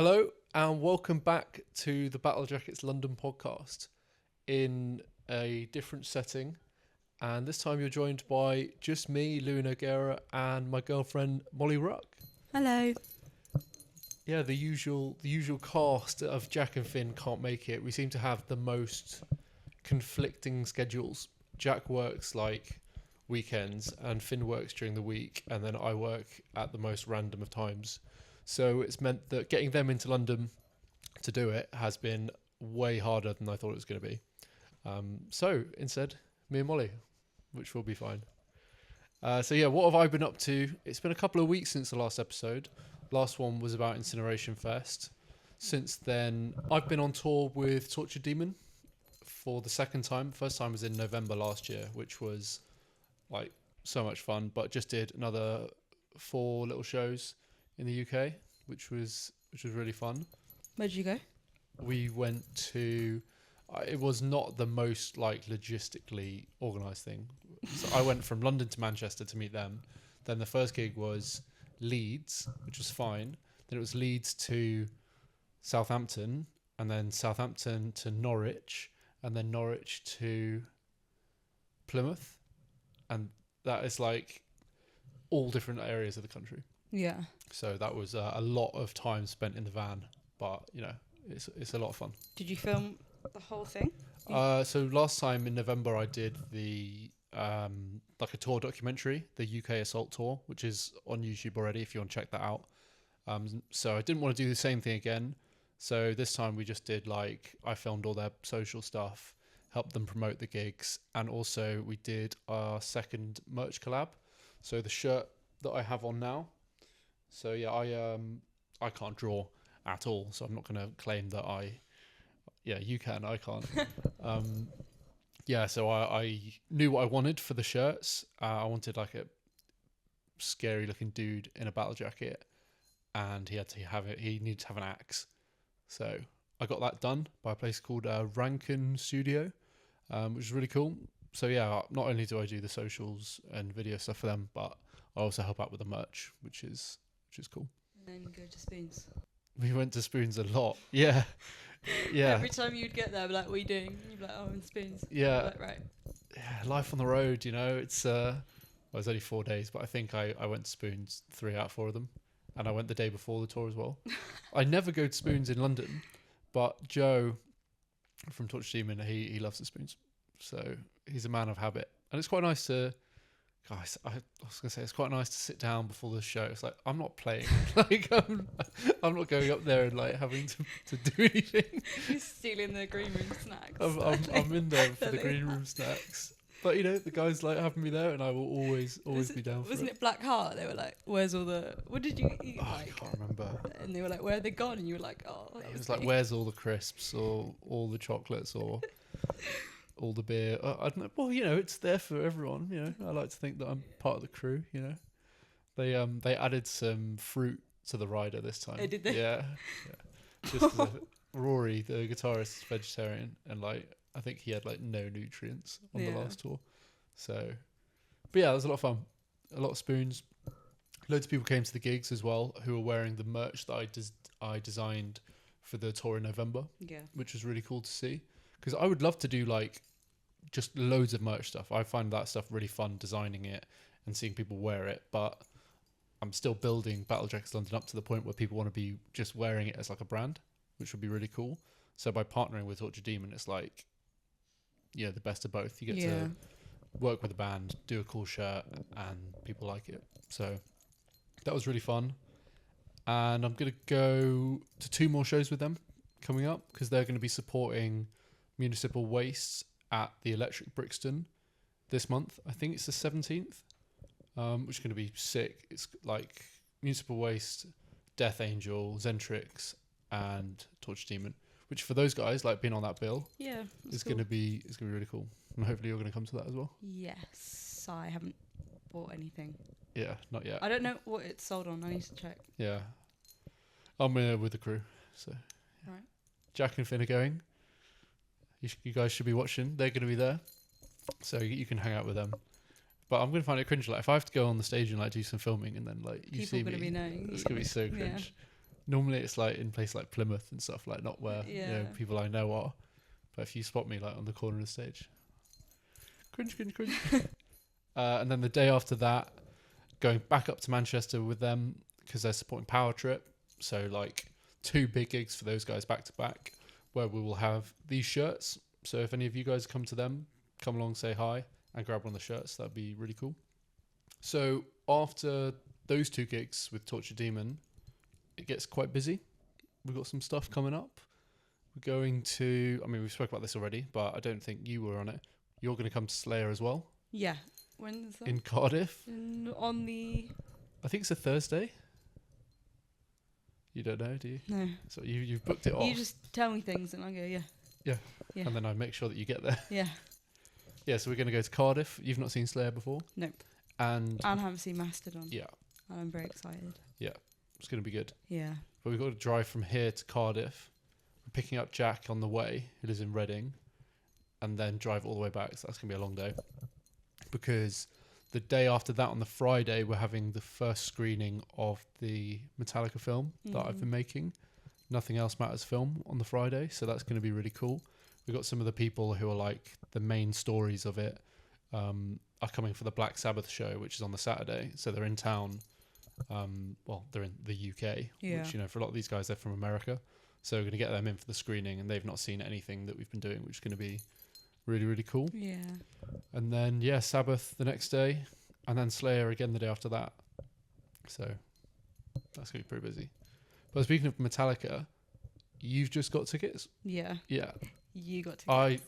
Hello and welcome back to the Battle Jackets London podcast in a different setting. And this time you're joined by just me, Noguera, and my girlfriend Mollie Ruck. Hello. Yeah, the usual cast of Jack and Finn can't make it. We seem to have the most conflicting schedules. Jack works like weekends and Finn works during the week, and then I work at the most random of times. So it's meant that getting them into London to do it has been way harder than I thought it was going to be. So instead, me and Mollie, which will be fine. What have I been up to? It's been a couple of weeks since the last episode. Last one was about Incineration Fest. Since then, I've been on tour with Tortured Demon for the second time. First time was in November last year, which was like so much fun, but just did another 4 little shows in the UK, which was really fun. Where did you go? We went to it was not the most like logistically organised thing. So I went from London to Manchester to meet them. Then the first gig was Leeds, which was fine. Then it was Leeds to Southampton, and then Southampton to Norwich, and then Norwich to Plymouth. And that is like all different areas of the country. Yeah. So that was a lot of time spent in the van, but you know, it's a lot of fun. Did you film the whole thing? So last time in November I did the like a tour documentary, the UK Assault Tour, which is on YouTube already if you want to check that out. So I didn't want to do the same thing again. So this time we just did like, I filmed all their social stuff, helped them promote the gigs, and also we did our second merch collab. So the shirt that I have on now. So yeah, I can't draw at all, so I'm not going to claim that you can, I can't. So I knew what I wanted for the shirts. I wanted like a scary looking dude in a battle jacket, and he needed to have an axe. So I got that done by a place called Wacken Studio, which is really cool. So yeah, not only do I do the socials and video stuff for them, but I also help out with the merch, which is cool. And then go to Spoons. We went to Spoons a lot. Yeah. Yeah. Every time you'd get there, I'd be like, what are you doing? You'd be like, oh, I'm in Spoons. Yeah. Like, right. Yeah, life on the road, you know, it's it was only 4 days, but I think I went to Spoons 3 out of 4 of them. And I went the day before the tour as well. I never go to Spoons in London, but Joe from Tortured Demon, he loves the Spoons. So he's a man of habit. And it's quite nice to guys, I was going to say, it's quite nice to sit down before the show. It's like, I'm not playing. Like, I'm not going up there and like having to do anything. He's stealing the green room snacks. I'm in there for the green room snacks. But, you know, the guys like having me there, and I will always be down for it. Wasn't it Black Heart? They were like, where's all the... What did you eat? I can't remember. And they were like, where are they gone? And you were like, oh... It was like, where's all the crisps or all the chocolates or... all the beer. I don't know. Well, you know, it's there for everyone. You know, I like to think that I'm part of the crew. You know, they added some fruit to the rider this time. Oh, did they? Yeah. Just Rory, the guitarist, is vegetarian, and like I think he had like no nutrients on the last tour. So, but yeah, it was a lot of fun. A lot of Spoons. Loads of people came to the gigs as well who were wearing the merch that I designed for the tour in November. Yeah, which was really cool to see. Because I would love to do like just loads of merch stuff. I find that stuff really fun, designing it and seeing people wear it. But I'm still building Battle Jackets London up to the point where people want to be just wearing it as like a brand, which would be really cool. So by partnering with Tortured Demon, it's like, yeah, the best of both. You get to work with a band, do a cool shirt, and people like it. So that was really fun. And I'm going to go to 2 more shows with them coming up because they're going to be supporting Municipal Waste at the Electric Brixton this month. I think it's the 17th, which is going to be sick. It's like Municipal Waste, Death Angel, Zentrix, and Tortured Demon, which for those guys, like being on that bill, it's going to be really cool. And hopefully you're going to come to that as well. Yes, I haven't bought anything. Yeah, not yet. I don't know what it's sold on. I need to check. Yeah, I'm with the crew, so yeah. Right. Jack and Finn are going. You guys should be watching. They're going to be there, so you can hang out with them. But I'm going to find it cringe. Like if I have to go on the stage and like do some filming, and then like you People see me, gonna be knowing. it's going to be so cringe. Normally it's like in places like Plymouth and stuff, like not where Yeah. people I know are. But if you spot me like on the corner of the stage, cringe, cringe, cringe. And then the day after that, going back up to Manchester with them because they're supporting Power Trip. So like 2 big gigs for those guys back to back, where we will have these shirts. So if any of you guys come to them, come along, say hi, and grab one of the shirts. That'd be really cool. So after those 2 gigs with Torture Demon, it gets quite busy. We've got some stuff coming up. We're going to, I mean, we spoke about this already, but I don't think you were on it. You're going to come to Slayer as well Yeah. When's that? in Cardiff. On the... I think it's a Thursday. You don't know, do you? No. So you've booked it off. You just tell me things and I go, yeah. Yeah. Yeah. And then I make sure that you get there. Yeah. Yeah, so we're going to go to Cardiff. You've not seen Slayer before? Nope. And I haven't seen Mastodon. yeah, And I'm very excited. it's going to be good. Yeah. But we've got to drive from here to Cardiff. We're picking up Jack on the way, who lives in Reading, and then drive all the way back. So that's going to be a long day. Because the day after that, on the Friday, we're having the first screening of the Metallica film that I've been making. Nothing Else Matters film on the Friday. So that's going to be really cool. We've got some of the people who are like the main stories of it are coming for the Black Sabbath show, which is on the Saturday. So they're in town. Well, they're in the UK, Yeah. which, for a lot of these guys, they're from America. So we're going to get them in for the screening, and they've not seen anything that we've been doing, which is going to be really, really cool. Yeah. And then, Sabbath the next day, and then Slayer again the day after that. So that's going to be pretty busy. But speaking of Metallica, you've just got tickets? Yeah. Yeah. You got to.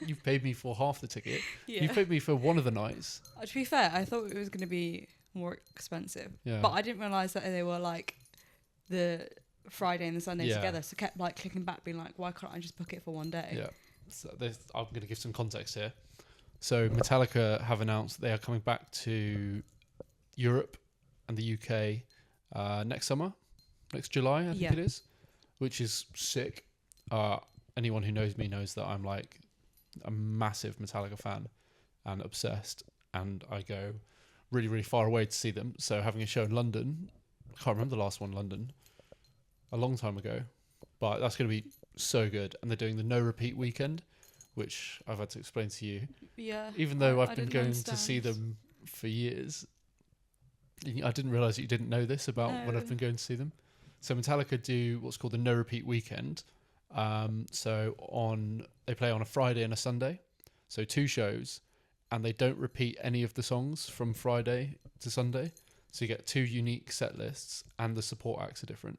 You've paid me for half the ticket. Yeah. You've paid me for one of the nights. To be fair, I thought it was going to be more expensive. Yeah. But I didn't realise that they were like the Friday and the Sunday Yeah. together. So I kept like clicking back, being like, why can't I just book it for one day? Yeah. So I'm going to give some context here. So Metallica have announced they are coming back to Europe and the UK next summer, next July, I think Yeah. it is, which is sick. Anyone who knows me knows that I'm like a massive Metallica fan and obsessed, and I go really, really far away to see them. So having a show in London, I can't remember the last one in London, a long time ago, but that's going to be so good. And they're doing the no repeat weekend, which I've had to explain to you. Yeah. Even though I've I been didn't going to see understand. them for years, I didn't realise that you didn't know this about when I've No. been going to see them. So Metallica do what's called the no repeat weekend. So they play on a Friday and a Sunday, so 2 shows, and they don't repeat any of the songs from Friday to Sunday. So you get 2 unique set lists, and the support acts are different.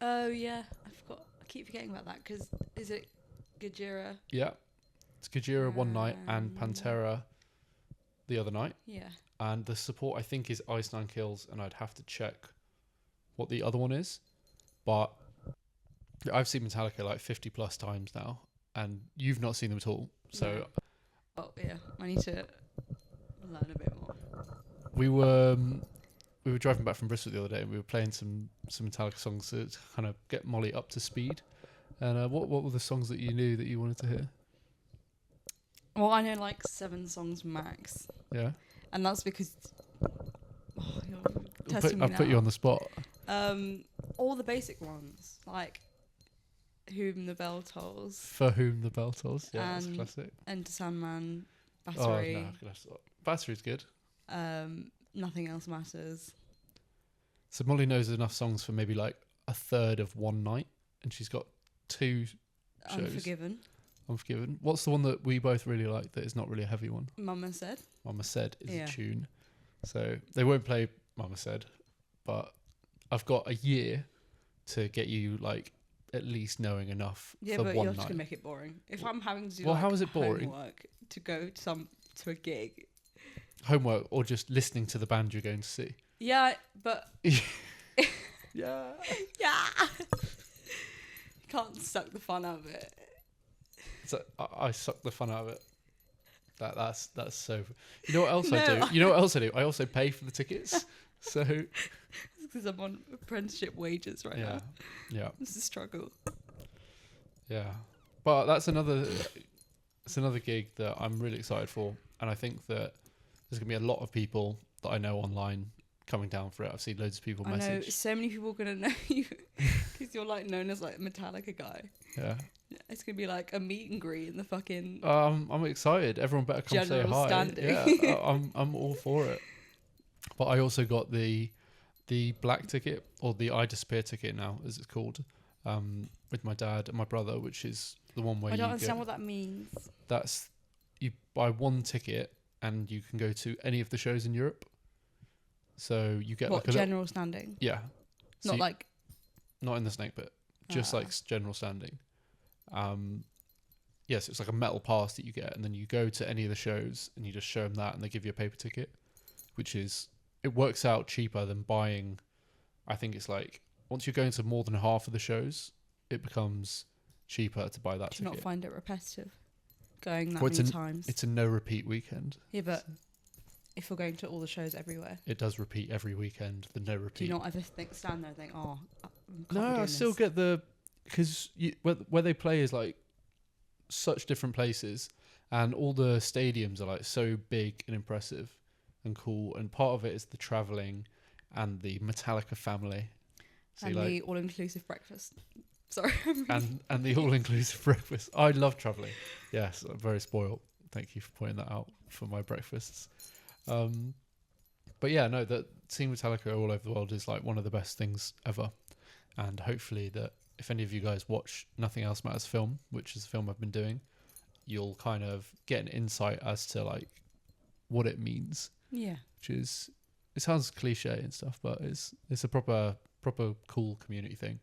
Oh yeah, I forgot. I keep forgetting about that because is it Gojira? Yeah, it's Gojira one night and Pantera the other night. Yeah. And the support, I think, is Ice Nine Kills, and I'd have to check what the other one is. But I've seen Metallica like 50 plus times now, and you've not seen them at all. So Oh yeah, I need to learn a bit more. we were driving back from Bristol the other day, and we were playing some Metallica songs to kind of get Mollie up to speed. And what were the songs that you knew that you wanted to hear? Well, I know like 7 songs max, Yeah, and that's because you're testing me I'll put now. you on the spot. All the basic ones like "Whom the Bell Tolls," For Whom the Bell Tolls. Yeah, that's a And classic. "Enter Sandman," Oh "Battery," no, I could have thought. Battery's good. "Nothing Else Matters." So Mollie knows enough songs for maybe like a third of one night, and she's got 2 shows. "Unforgiven." Unforgiven. What's the one that we both really like that is not really a heavy one? Mama Said. Mama Said is Yeah. a tune. So they won't play Mama Said, but I've got a year to get you like at least knowing enough Yeah, for but one you're just night. gonna make it boring. If I'm having to do Well, like how is it boring? homework to go to a gig, Homework or just listening to the band you're going to see. yeah, but Yeah. yeah, you can't suck the fun out of it. So I suck the fun out of it. That's so. You know what else I No. do? You know what else I do? I also pay for the tickets. So Because I'm on apprenticeship wages right yeah, now. yeah, It's a struggle. yeah. But that's another. It's another gig that I'm really excited for, and I think that there's gonna be a lot of people that I know online coming down for it. I've seen loads of people I know message. so many people are gonna know you because you're like known as like Metallica guy. Yeah. It's gonna be like a meet and greet in the fucking. I'm excited. Everyone better come say General hi. standing. Yeah, I'm all for it. But I also got the black ticket, or the I Disappear ticket now, as it's called, with my dad and my brother, which is the one where I don't you understand get, what that means. that's, you buy one ticket and you can go to any of the shows in Europe. So you get What like a general standing? yeah, so Not you- like. not in the snake pit, just Ah. like general standing. Yes, it's like a metal pass that you get, and then you go to any of the shows and you just show them that, and they give you a paper ticket, which is, it works out cheaper than buying. I think it's like once you're going to more than half of the shows, it becomes cheaper to buy that Do you not ticket. find it repetitive? Going that Well, it's many times. It's a no repeat weekend. Yeah, but if you're going to all the shows everywhere, It does repeat every weekend. The no do repeat. you not ever stand there and think, oh, I can't be No, I doing still this. get the, because where they play is like such different places, and all the stadiums are like so big and impressive and cool, and part of it is the travelling and the Metallica family. So And like, the all-inclusive breakfast. Sorry. and the all-inclusive breakfast. I love travelling. Yes, I'm very spoiled. Thank you for pointing that out for my breakfasts. But yeah, no, that seeing Metallica all over the world is like one of the best things ever. And hopefully that if any of you guys watch Nothing Else Matters film, which is a film I've been doing, you'll kind of get an insight as to like what it means, Yeah. which is, it sounds cliche and stuff, but it's a proper cool community thing.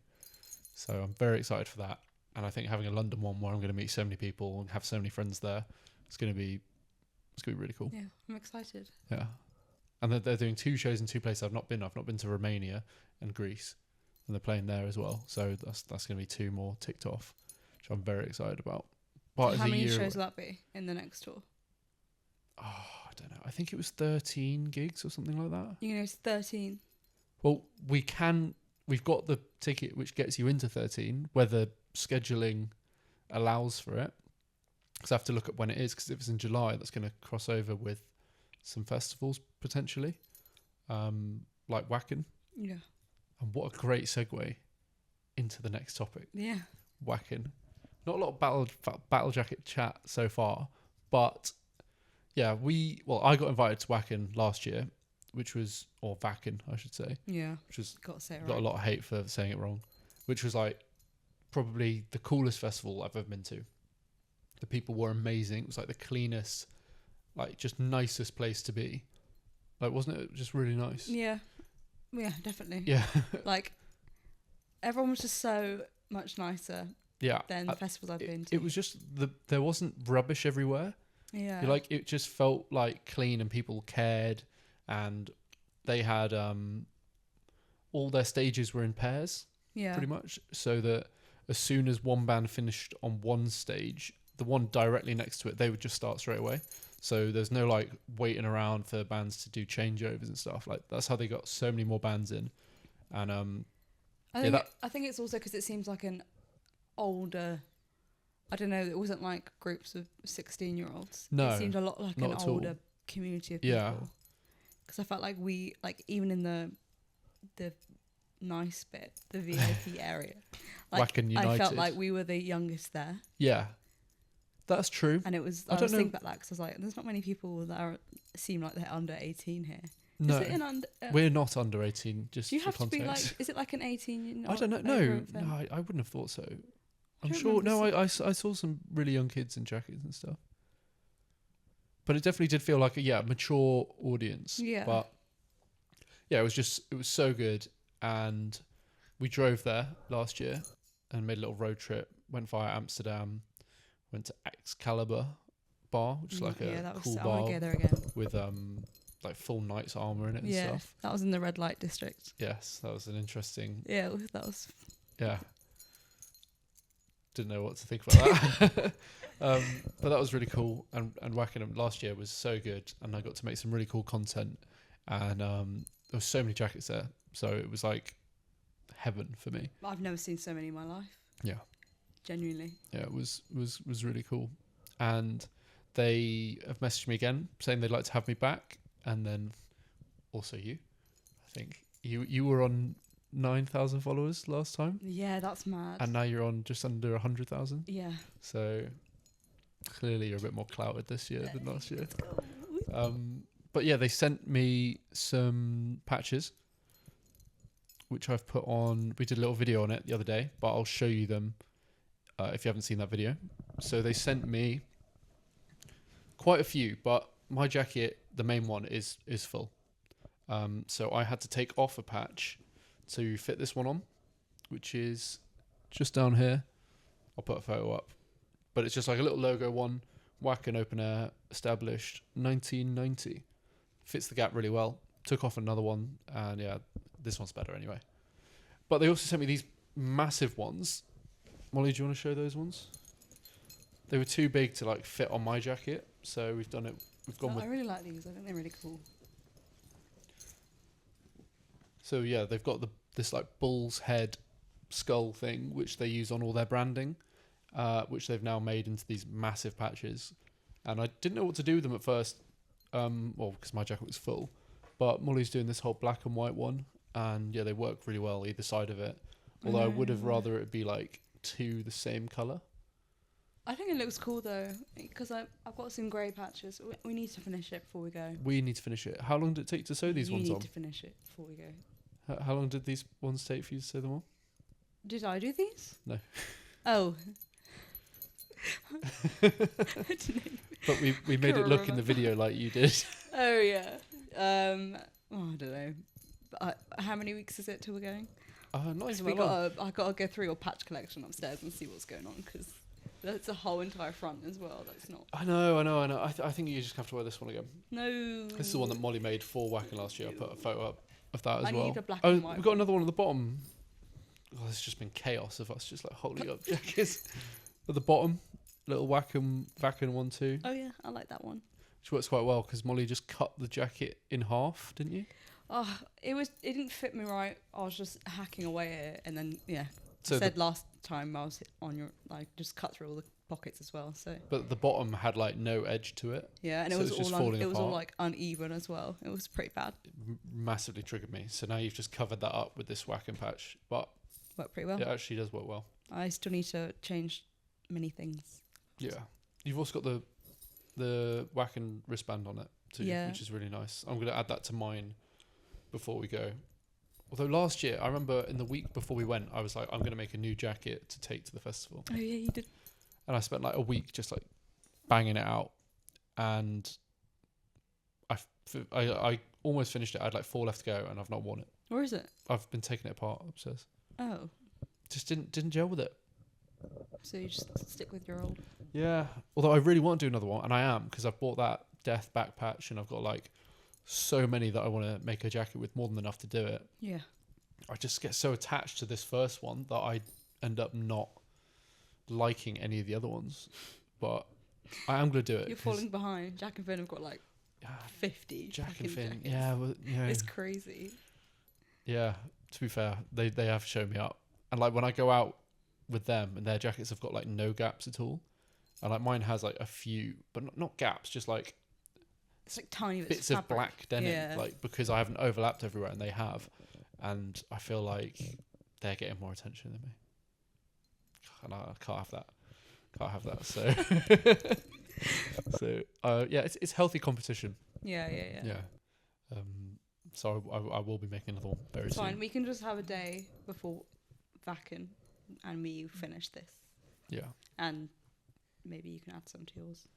So I'm very excited for that. And I think having a London one where I'm going to meet so many people and have so many friends there, it's going to be really cool. Yeah, I'm excited. Yeah. And they're doing 2 shows in 2 places I've not been. I've not been to Romania and Greece, and they're playing there as well. So that's going to be 2 more ticked off, which I'm very excited about. But How many shows will that be in the next tour? Oh, I don't know. I think it was 13 gigs or something like that. You know, it's 13. Well, we've got the ticket which gets you into 13, whether scheduling allows for it. Because I have to look at when it is, because if it's in July, that's going to cross over with some festivals potentially, like Wacken. Yeah. And what a great segue into the next topic. Yeah. Wacken. Not a lot of battle jacket chat so far, but yeah, I got invited to Wacken last year, or Wacken, I should say, Yeah. which was, Got to say it got a right. lot of hate for saying it wrong, which was like probably the coolest festival I've ever been to. The people were amazing. It was like the cleanest, like just nicest place to be. Like, wasn't it just really nice? Yeah. Yeah, definitely. Yeah. Like, everyone was just so much nicer Yeah. than the festivals I've been to. It was just there wasn't rubbish everywhere. Yeah. Like, it just felt like clean and people cared, and they had all their stages were in pairs, yeah. pretty much, so that as soon as one band finished on one stage, the one directly next to it, they would just start straight away. So there's no like waiting around for bands to do changeovers and stuff. Like, that's how they got so many more bands in. And I think it's also because it seems like an older. I don't know. It wasn't like groups of 16-year-olds. No, It seemed a lot like not an at all. older community of people. Yeah. Because I felt like we, like, even in the nice bit, the VIP area, like, Wacken I felt United. like we were the youngest there, yeah, that's true. and it was. I I, don't was know- thinking about that because I was like, "There's not many people that seem like they're under 18 here." No, Is it an under? we're not under 18. Just Do you for have to be context. like? Is it like an 18? I don't know. No, I wouldn't have thought so. I'm don't sure. No, remember I saw some really young kids in jackets and stuff. But it definitely did feel like a mature audience. Yeah. But yeah, it was so good, and we drove there last year and made a little road trip. Went via Amsterdam, went to Excalibur Bar, which is like a cool I want bar to go there again. with like full knight's armor in it and Yeah, stuff. that was in the red light district. Yes, that was an interesting. Yeah, that was. Yeah. Didn't know what to think about that. But that was really cool. And Wacken last year was so good. And I got to make some really cool content. And there were so many jackets there. So it was like heaven for me. I've never seen so many in my life. Yeah. Genuinely. Yeah, it was really cool. And they have messaged me again saying they'd like to have me back. And then also you. think. You were on 9,000 followers last time, Yeah, that's mad. and now you're on just under 100,000. Yeah. So clearly you're a bit more clouded this year than last year. But yeah, they sent me some patches, which I've put on. We did a little video on it the other day, but I'll show you them if you haven't seen that video. So they sent me quite a few, but my jacket, the main one, is full. So I had to take off a patch to fit this one on, which is just down here. I'll put a photo up. But it's just like a little logo one, Wacken open air, established 1990. Fits the gap really well. Took off another one, and yeah, this one's better anyway. But they also sent me these massive ones. Mollie, do you want to show those ones? They were too big to like fit on my jacket, so we've done it. We've gone with. I really like these. I think they're really cool. So yeah, they've got this like bull's head skull thing, which they use on all their branding, which they've now made into these massive patches. And I didn't know what to do with them at first, well, because my jacket was full. But Mollie's doing this whole black and white one, and yeah, they work really well either side of it. Although I would have rather it be like two the same colour. I think it looks cool though, because I've got some grey patches. We need to finish it before we go. We need to finish it. How long did it take to sew these ones on? You need to finish it before we go. How long did these ones take for you to sew them on? Did I do these? No. Oh. But we made it look in the video like you did. Oh yeah. I don't know. But how many weeks is it till we're going? Not even that long. I gotta go through your patch collection upstairs and see what's going on, because that's a whole entire front as well. That's not. I know. I think you just have to wear this one again. No. This is the one that Mollie made for Wacken last year. I put a photo up of that as I well. need a black and white we've got another one at the bottom. Oh, it's just been chaos of us just like holding up jackets. At the bottom, little Wacken 1 2. Oh yeah, I like that one. Which works quite well because Mollie just cut the jacket in half, didn't you? Oh, it didn't fit me right. I was just hacking away at it, and then yeah. So I said last time I was on your just cut through all the pockets as well. So. But the bottom had like no edge to it. Yeah, and so it was all all like uneven as well. It was pretty bad. Massively triggered me. So now you've just covered that up with this Wacken patch, but worked pretty well. It actually does work well. I still need to change many things. Yeah, you've also got the Wacken wristband on it too, which is really nice. I'm going to add that to mine before we go. Although last year, I remember in the week before we went, I was like, I'm going to make a new jacket to take to the festival. Oh yeah, you did. And I spent like a week just like banging it out, and I almost finished it. I had like 4 left to go, and I've not worn it. Where is it? I've been taking it apart upstairs. Oh. Just didn't gel with it. So you just stick with your old. Yeah. Although I really want to do another one, and I am, because I've bought that death back patch, and I've got like so many that I want to make a jacket with, more than enough to do it. Yeah. I just get so attached to this first one that I end up not liking any of the other ones. But I am going to do it. You're falling behind. Jack and Finn have got like 50. Jack and Finn. Jackets. Yeah. Well, it's crazy. Yeah. To be fair, they have shown me up. And like when I go out with them, and their jackets have got like no gaps at all. And like mine has like a few, but not gaps, just like it's like tiny bits of black denim, like because I haven't overlapped everywhere and they have, and I feel like they're getting more attention than me. And I can't have that. So, yeah, it's healthy competition. Yeah. So I will be making another one very soon. Fine, we can just have a day before Wacken, and we finish this. Yeah. And maybe you can add some to yours.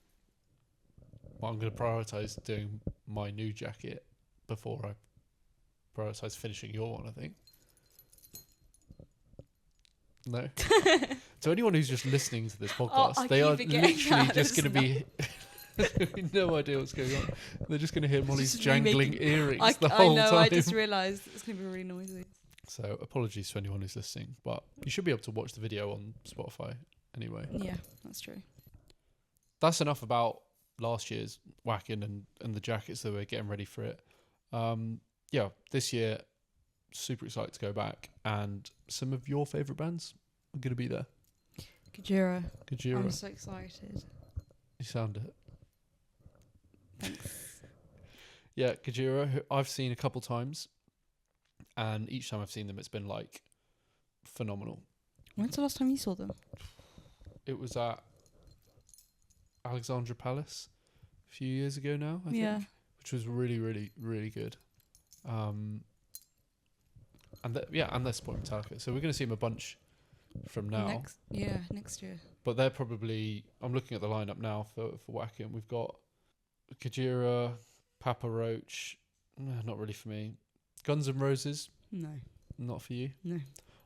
Well, I'm going to prioritise doing my new jacket before I prioritise finishing your one, I think. No? To anyone who's just listening to this podcast, they are literally just going to be... no idea what's going on. They're just going to hear Mollie's jangling earrings the whole time. I just realised it's going to be really noisy. So apologies to anyone who's listening, but you should be able to watch the video on Spotify anyway. Yeah, that's true. That's enough about last year's Wacken and the jackets that we're getting ready for it. Yeah, this year, super excited to go back, and some of your favourite bands are going to be there. Gojira. I'm so excited. You sound it. Thanks. Yeah, Gojira, who I've seen a couple times. and each time I've seen them, it's been like phenomenal. When's the last time you saw them? It was at Alexandra Palace a few years ago now, I think, which was really, really, really good. And they're supporting Metallica, so we're going to see them a bunch from now. Next year. But they're probably. I'm looking at the lineup now for Wacken. We've got Kajira, Papa Roach. Not really for me. Guns N' Roses. No. Not for you. No.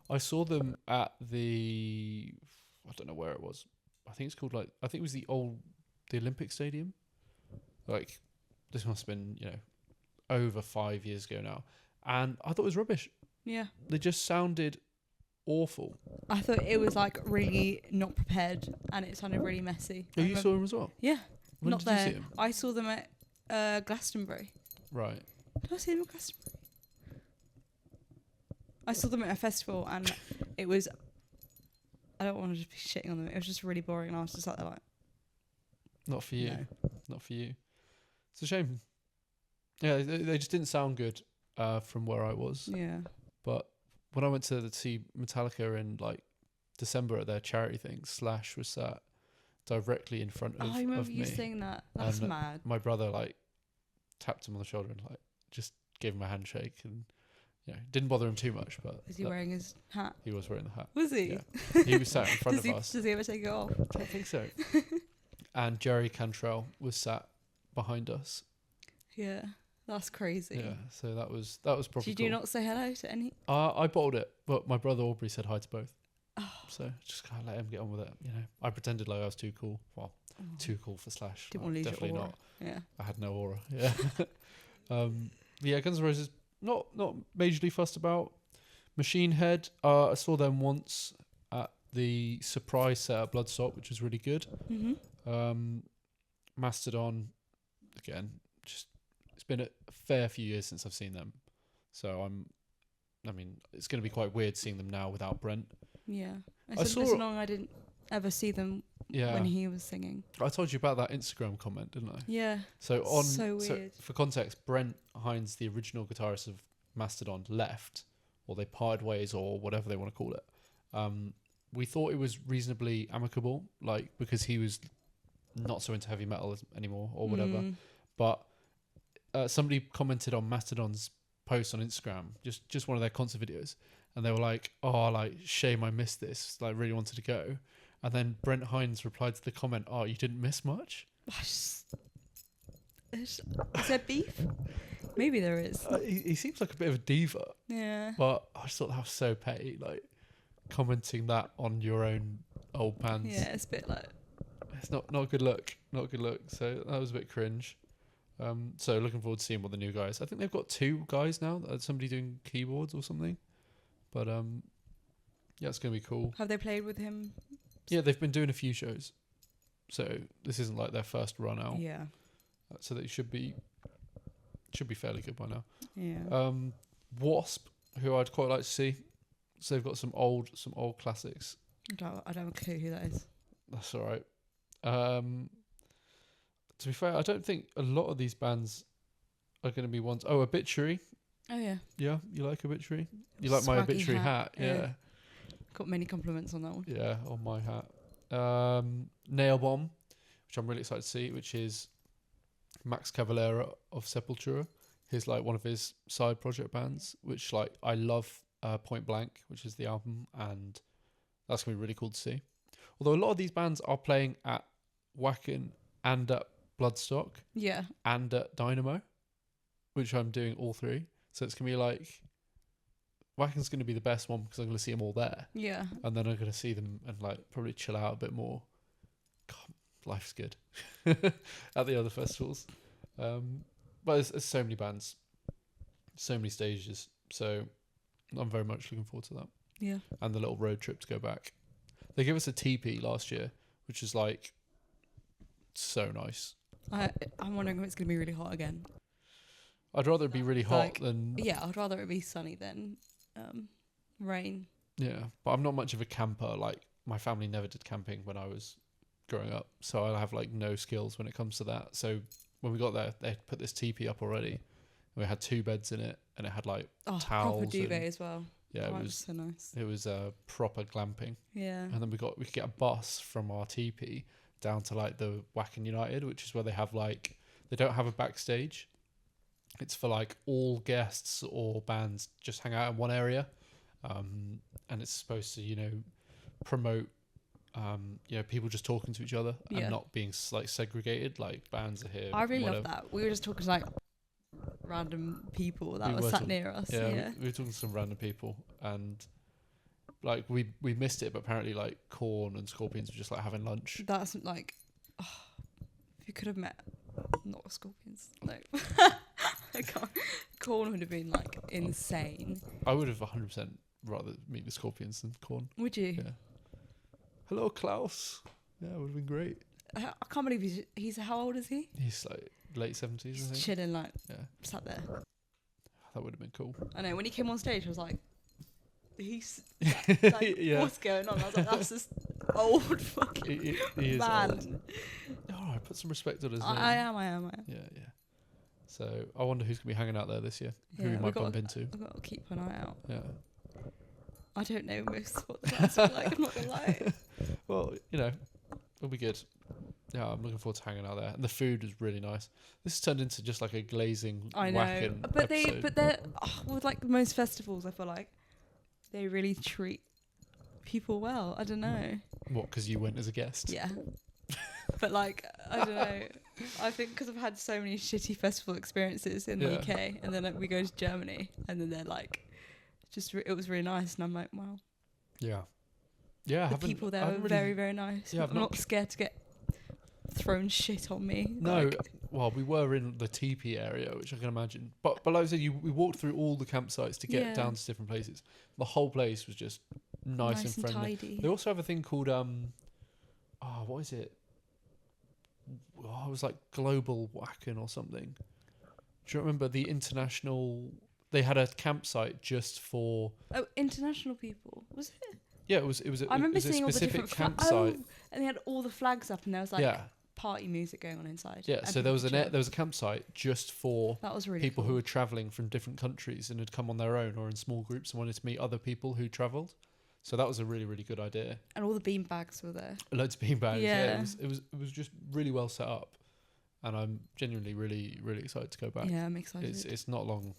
I saw them at the. I don't know where it was. I think it's called I think it was the Olympic Stadium. Like, this must have been over 5 years ago now, and I thought it was rubbish. Yeah. They just sounded awful. I thought it was like really not prepared, and it sounded really messy. Oh, you saw them as well? Yeah. When not did there. you see them? I saw them at Glastonbury. Right. Did I see them at Glastonbury? I saw them at a festival, and it was. I don't want to just be shitting on them. It was just really boring, and I was just like, not for you. No. Not for you. It's a shame. Yeah, they just didn't sound good from where I was. Yeah. But when I went to see Metallica in like December at their charity thing, Slash was sat directly in front of me. I remember you saying that. That's mad. My brother like tapped him on the shoulder and like just gave him a handshake, and didn't bother him too much. But was he wearing his hat? He was wearing the hat. Was he? Yeah. He was sat in front of us. Does he ever take it off? I don't think so. And Jerry Cantrell was sat behind us. Yeah, that's crazy. Yeah, so that was probably. Did you not say hello to any? I bottled it, but my brother Aubrey said hi to both. Oh. So just kind of let him get on with it. I pretended like I was too cool. Well, too cool for Slash. Didn't want to lose definitely your aura. not. Yeah, I had no aura. Yeah. Yeah, Guns N' Roses. Not majorly fussed about. Machine Head. I saw them once at the surprise set at Bloodstock, which was really good. Mm-hmm. Mastodon. Again, just it's been a fair few years since I've seen them, so it's going to be quite weird seeing them now without Brent. Yeah, it's so long I didn't ever see them when he was singing. I told you about that Instagram comment, didn't I? Yeah. So weird. So for context, Brent Hines, the original guitarist of Mastodon, left, or they parted ways, or whatever they want to call it. We thought it was reasonably amicable, like because he was not so into heavy metal anymore, or whatever. But somebody commented on Mastodon's post on Instagram, just one of their concert videos, and they were like, "Oh, like shame I missed this. Like really wanted to go." And then Brent Hines replied to the comment, "Oh, you didn't miss much." Is there beef? Maybe there is. He seems like a bit of a diva. Yeah. But I just thought that was so petty, like commenting that on your own old bands. Yeah, it's a bit like. It's not a good look. Not a good look. So that was a bit cringe. So looking forward to seeing what the new guys. I think they've got 2 guys now. Somebody doing keyboards or something. But yeah, it's gonna be cool. Have they played with him? Yeah, they've been doing a few shows. So this isn't like their first run out. Yeah. So they should be fairly good by now. Yeah. Wasp, who I'd quite like to see. So they've got some old classics. I don't have a clue who that is. That's all right. To be fair, I don't think a lot of these bands are going to be ones. Oh, Obituary. Oh yeah. Yeah, you like Obituary? You like my Swaggy Obituary hat? Yeah. Got many compliments on that one. Yeah, on my hat. Nail Bomb, which I'm really excited to see, which is Max Cavalera of Sepultura. He's like one of his side project bands, which like I love. Point Blank, which is the album, and that's gonna be really cool to see. Although a lot of these bands are playing at Wacken and at Bloodstock, and at Dynamo, which I'm doing all 3. So it's gonna be like Wacken's gonna be the best one because I'm gonna see them all there. Yeah. And then I'm gonna see them and like probably chill out a bit more. God, life's good at the other festivals. But there's so many bands, so many stages. So I'm very much looking forward to that. Yeah. And the little road trip to go back. They gave us a TP last year, which is like so nice. I'm wondering if it's going to be really hot again. I'd rather it be really hot than... Yeah, I'd rather it be sunny than rain. Yeah, but I'm not much of a camper. Like, my family never did camping when I was growing up, so I have like no skills when it comes to that. So when we got there, they put this TP up already. We had 2 beds in it, and it had like proper towels. duvet as well. Yeah, Oh, it that was so nice. it was proper glamping. Yeah. And then we could get a bus from our TP down to like the Wacken United, which is where they have like, they don't have a backstage. It's for like all guests or bands just hang out in one area, and it's supposed to, you know, promote, you know, people just talking to each other and not being like segregated. Like bands are here. I really love that. We were just talking to like random people that were sat near us. Yeah, we were talking to some random people, and like we missed it, but apparently like Korn and Scorpions were just like having lunch. That's like, if you could have met, not Scorpions, no. I can't. Korn would have been like insane. I would have 100% rather meet the Scorpions than Korn. Would you? Yeah. Hello, Klaus. Yeah, it would have been great. I can't believe he's how old is he? He's like late 70s, I think. Chilling, like, yeah, sat there. That would have been cool. I know, when he came on stage, I was like, he's like, yeah. What's going on? I was like, that's this old fucking he is man. Old. Oh, I put some respect on his name. I am. Yeah. So I wonder who's going to be hanging out there this year. Who we might bump into. I've got to keep an eye out. Yeah. I don't know most of what the bands look like, I'm not going to lie. Well, you know, it'll be good. Yeah, I'm looking forward to hanging out there. And the food was really nice. This has turned into just like a glazing Wacken episode. But they're with like most festivals, I feel like they really treat people well. I don't know. What, because you went as a guest? Yeah. But like, I don't know. I think because I've had so many shitty festival experiences in the UK, and then we go to Germany, and then they're like, it was really nice, and I'm like, wow. Yeah. Yeah. The people there were very, very nice. Yeah, I'm not scared to get thrown shit on me. No. Like, well, we were in the TP area, which I can imagine. But like I said, we walked through all the campsites to get down to different places. The whole place was just nice and friendly. Tidy. They also have a thing called what is it? Oh, it was like Global Wacken or something. Do you remember the international? They had a campsite just for international people. Was it? Yeah, it was. I remember seeing all the different campsite. And they had all the flags up, and there was like party music going on inside. Yeah, so there was a campsite just for that was really people cool. who were travelling from different countries and had come on their own or in small groups and wanted to meet other people who travelled. So that was a really, really good idea. And all the bean bags were there. Loads of bean bags. Yeah, it was just really well set up, and I'm genuinely really, really excited to go back. Yeah, I'm excited. It's not long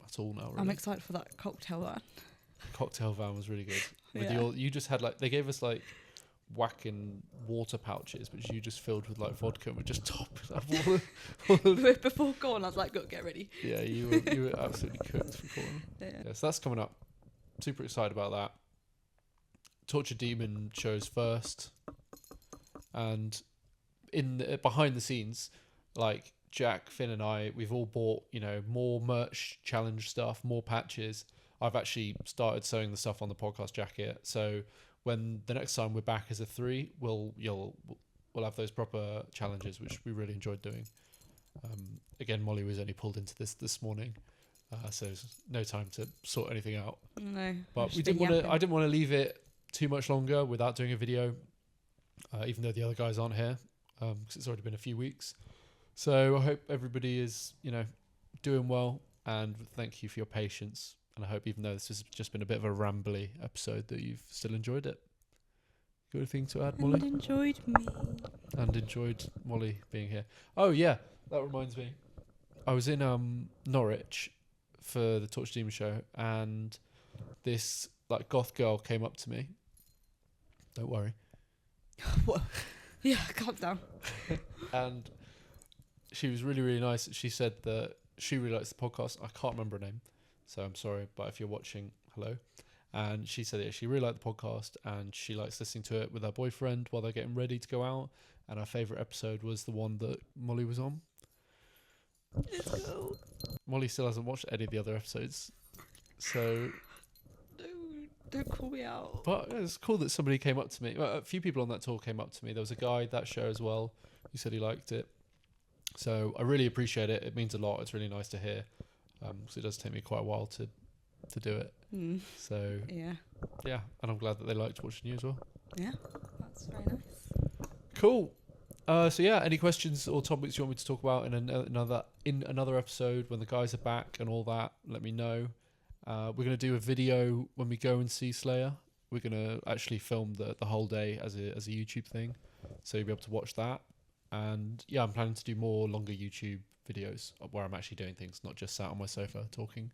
at all now. Really. I'm excited for that cocktail van. The cocktail van was really good. You just had like, they gave us like Wacken water pouches, which you just filled with like vodka and would just top it up. Before Corn, I was like, go get ready. Yeah, you were absolutely cooked for Corn. Yeah, so that's coming up. Super excited about that. Torture Demon shows first, and behind the scenes, like Jack, Finn, and I, we've all bought more merch, challenge stuff, more patches. I've actually started sewing the stuff on the podcast jacket, so when the next time we're back as a 3, we'll have those proper challenges, which we really enjoyed doing. Again, Mollie was only pulled into this morning, so there's no time to sort anything out. No, but I didn't want to leave it too much longer without doing a video, even though the other guys aren't here, because it's already been a few weeks. So I hope everybody is doing well, and thank you for your patience. And I hope, even though this has just been a bit of a rambly episode, that you've still enjoyed it. Got anything to add, Mollie? And enjoyed me. And enjoyed Mollie being here. Oh yeah, that reminds me. I was in Norwich for the Torch Demon show, and this like goth girl came up to me. Don't worry. What? Yeah, calm down. And she was really, really nice. She said that she really likes the podcast. I can't remember her name, so I'm sorry, but if you're watching, hello. And she said she really liked the podcast, and she likes listening to it with her boyfriend while they're getting ready to go out. And her favourite episode was the one that Mollie was on. Let's go. Mollie still hasn't watched any of the other episodes, so don't call me out. But it's cool that somebody came up to me. Well, a few people on that tour came up to me. There was a guy that show as well who said he liked it. So I really appreciate it. It means a lot. It's really nice to hear, because it does take me quite a while to do it. So yeah, and I'm glad that they liked watching you as well. Yeah, that's very nice. Cool. So yeah, any questions or topics you want me to talk about in another episode when the guys are back and all that, let me know. We're gonna do a video when we go and see Slayer. We're gonna actually film the whole day as a YouTube thing, so you'll be able to watch that. And yeah, I'm planning to do more longer YouTube videos where I'm actually doing things, not just sat on my sofa talking.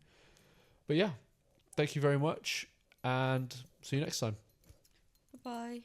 But yeah, thank you very much, and see you next time. Bye.